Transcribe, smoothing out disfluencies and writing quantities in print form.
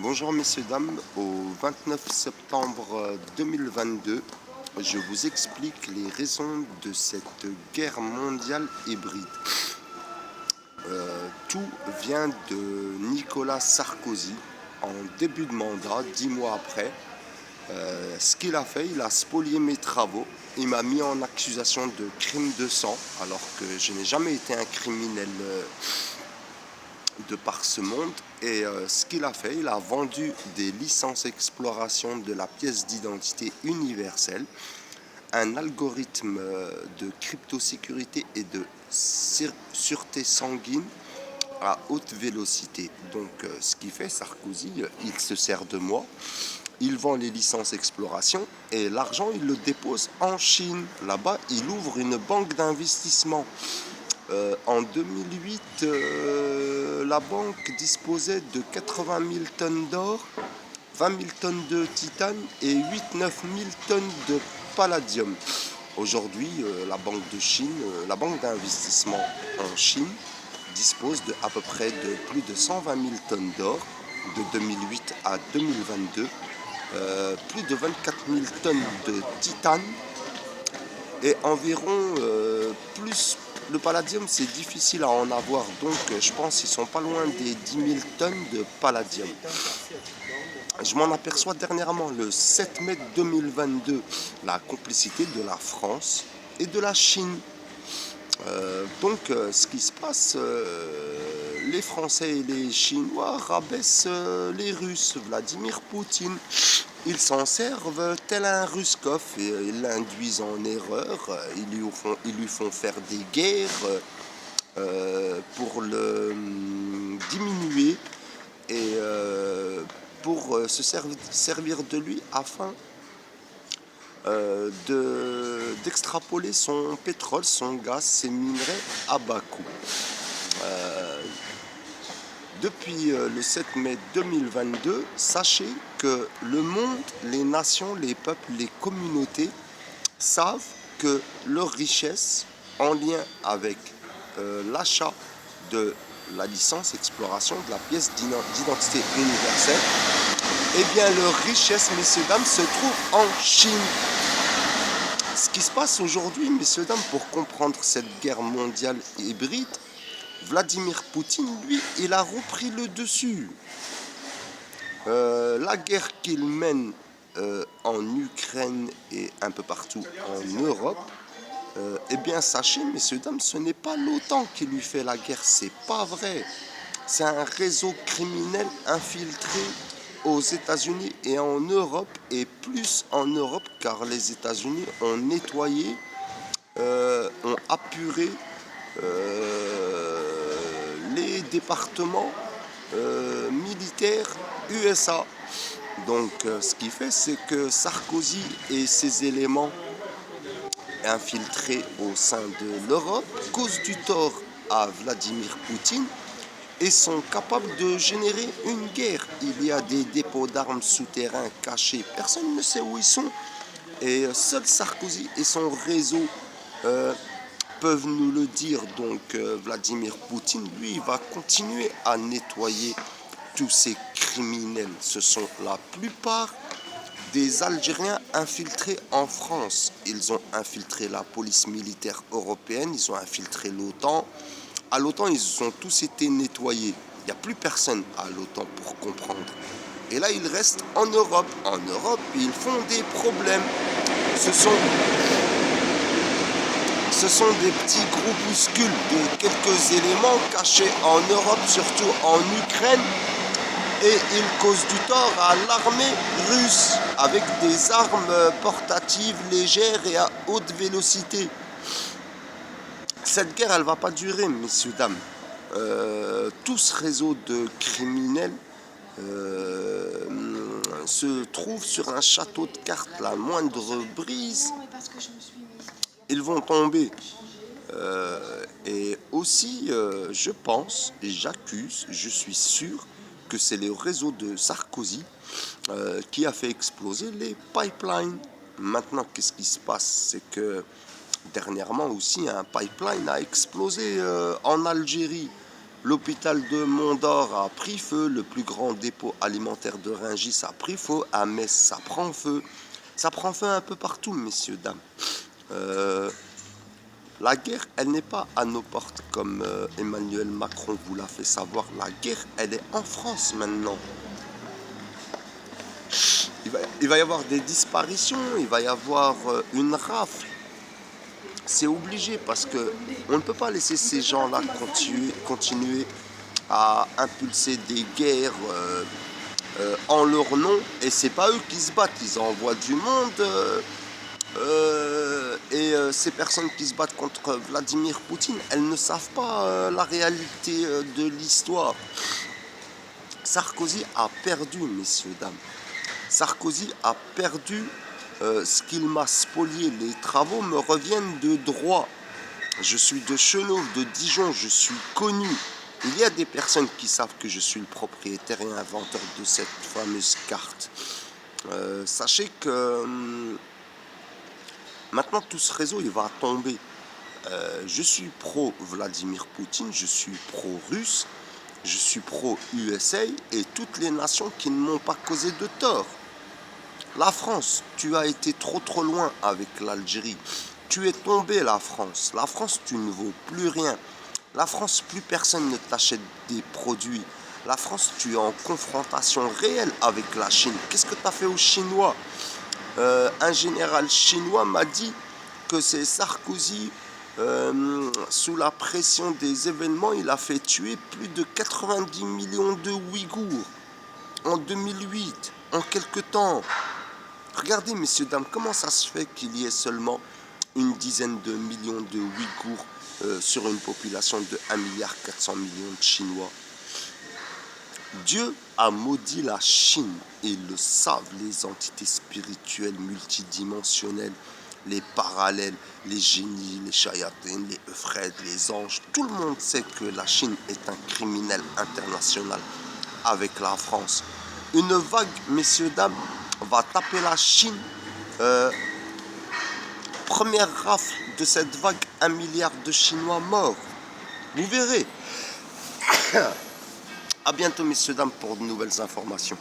Bonjour messieurs, dames, au 29 septembre 2022, je vous explique les raisons de cette guerre mondiale hybride. Tout vient de Nicolas Sarkozy en début de mandat, 10 mois après. Ce qu'il a fait, il a spolié mes travaux, il m'a mis en accusation de crime de sang, alors que je n'ai jamais été un criminel de par ce monde. Et ce qu'il a fait, il a vendu des licences exploration de la pièce d'identité universelle, un algorithme de cryptosécurité et de sûreté sanguine à haute vélocité. Donc ce qu'il fait, Sarkozy, il se sert de moi, il vend les licences exploration et l'argent, il le dépose en Chine. Là-bas, il ouvre une banque d'investissement. En 2008, la banque disposait de 80 000 tonnes d'or, 20 000 tonnes de titane et 8-9 000 tonnes de palladium. Aujourd'hui, la banque de Chine, la banque d'investissement en Chine dispose de à peu près de plus de 120 000 tonnes d'or de 2008 à 2022, plus de 24 000 tonnes de titane et environ plus. Le palladium, c'est difficile à en avoir, donc je pense qu'ils sont pas loin des 10 000 tonnes de palladium. Je m'en aperçois dernièrement, le 7 mai 2022, la complicité de la France et de la Chine. Ce qui se passe, les Français et les Chinois rabaissent les Russes. Vladimir Poutine, ils s'en servent tel un Ruskov et ils l'induisent en erreur. Ils lui font faire des guerres pour le diminuer et pour se servir de lui afin d'extrapoler son pétrole, son gaz, ses minerais à bas coût. Depuis le 7 mai 2022, sachez que le monde, les nations, les peuples, les communautés savent que leur richesse en lien avec l'achat de la licence exploration de la pièce d'identité universelle, eh bien leur richesse, messieurs, dames, se trouve en Chine. Ce qui se passe aujourd'hui, messieurs, dames, pour comprendre cette guerre mondiale hybride, Vladimir Poutine, lui, il a repris le dessus. La guerre qu'il mène en Ukraine et un peu partout en Europe, eh bien, sachez, messieurs, dames, ce n'est pas l'OTAN qui lui fait la guerre, c'est pas vrai. C'est un réseau criminel infiltré aux États-Unis et en Europe, et plus en Europe, car les États-Unis ont nettoyé, ont apuré les départements militaires USA. Donc, ce qui fait, c'est que Sarkozy et ses éléments infiltrés au sein de l'Europe causent du tort à Vladimir Poutine et sont capables de générer une guerre. Il y a des dépôts d'armes souterrains cachés, personne ne sait où ils sont. Et seul Sarkozy et son réseau peuvent nous le dire. Donc Vladimir Poutine, lui, va continuer à nettoyer tous ces criminels. Ce sont la plupart des Algériens infiltrés en France. Ils ont infiltré la police militaire européenne, ils ont infiltré l'OTAN. À l'OTAN, ils ont tous été nettoyés. Il n'y a plus personne à l'OTAN pour comprendre. Et là, ils restent en Europe. En Europe, ils font des problèmes. Ce sont des petits groupuscules de quelques éléments cachés en Europe, surtout en Ukraine. Et ils causent du tort à l'armée russe avec des armes portatives légères et à haute vélocité. Cette guerre, elle ne va pas durer, messieurs, dames. Tout ce réseau de criminels se trouve sur un château de cartes. La moindre brise, ils vont tomber. Et aussi, je pense, et j'accuse, je suis sûr que c'est le réseau de Sarkozy qui a fait exploser les pipelines. Maintenant, qu'est-ce qui se passe? C'est que dernièrement aussi, un pipeline a explosé en Algérie. L'hôpital de Mondor a pris feu, le plus grand dépôt alimentaire de Rungis a pris feu, à Metz ça prend feu. Ça prend feu un peu partout, messieurs, dames. La guerre, elle n'est pas à nos portes comme Emmanuel Macron vous l'a fait savoir. La guerre, elle est en France maintenant. Il va y avoir des disparitions, il va y avoir une rafle. C'est obligé parce que on ne peut pas laisser ces gens-là continuer à impulser des guerres en leur nom. Et c'est pas eux qui se battent, ils envoient du monde. Ces personnes qui se battent contre Vladimir Poutine, elles ne savent pas la réalité de l'histoire. Sarkozy a perdu, messieurs, dames. Sarkozy a perdu ce qu'il m'a spolié. Les travaux me reviennent de droit. Je suis de Chenauve, de Dijon, je suis connu. Il y a des personnes qui savent que je suis le propriétaire et inventeur de cette fameuse carte. Sachez que maintenant tout ce réseau il va tomber. Je suis pro-Vladimir Poutine, je suis pro-russe, je suis pro-USA et toutes les nations qui ne m'ont pas causé de tort. La France, tu as été trop loin avec l'Algérie. Tu es tombé, la France. La France, tu ne vaux plus rien. La France, plus personne ne t'achète des produits. La France, tu es en confrontation réelle avec la Chine. Qu'est-ce que tu as fait aux Chinois? Un général chinois m'a dit que c'est Sarkozy, sous la pression des événements, il a fait tuer plus de 90 millions de Ouïghours en 2008, en quelque temps. Regardez, messieurs, dames, comment ça se fait qu'il y ait seulement une dizaine de millions de Ouïghours sur une population de 1,4 milliard de Chinois? Dieu a maudit la Chine et le savent les entités spirituelles multidimensionnelles, les parallèles, les génies, les shayatines, les euphrètes, les anges. Tout le monde sait que la Chine est un criminel international avec la France. Une vague, messieurs, dames, va taper la Chine. Première rafle de cette vague, 1 milliard de Chinois morts. Vous verrez. A bientôt, messieurs, dames, pour de nouvelles informations.